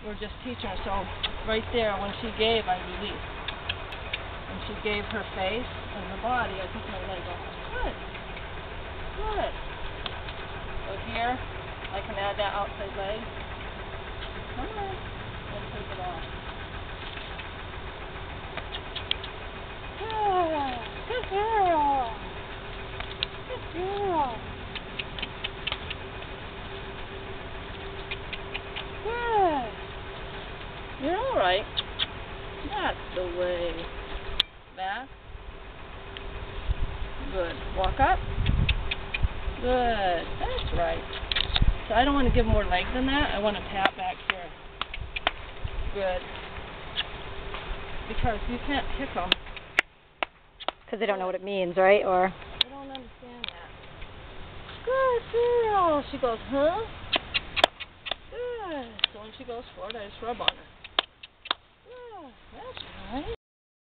we're just teaching her. So right there, when she gave, I released. When she gave her face and her body, I took my leg off. Good. Good. So here, I can add that outside leg. Come on. And take it off. Good. Good girl. Good girl. Good. You're all right. That's the way. Back. Good. Walk up. Good. That's right. So I don't want to give more leg than that. I want to tap back here. Good. Because you can't kick them. Because they don't know what it means, right? Or They don't understand that. Good girl. She goes, huh? Good. So when she goes forward, I just rub on her.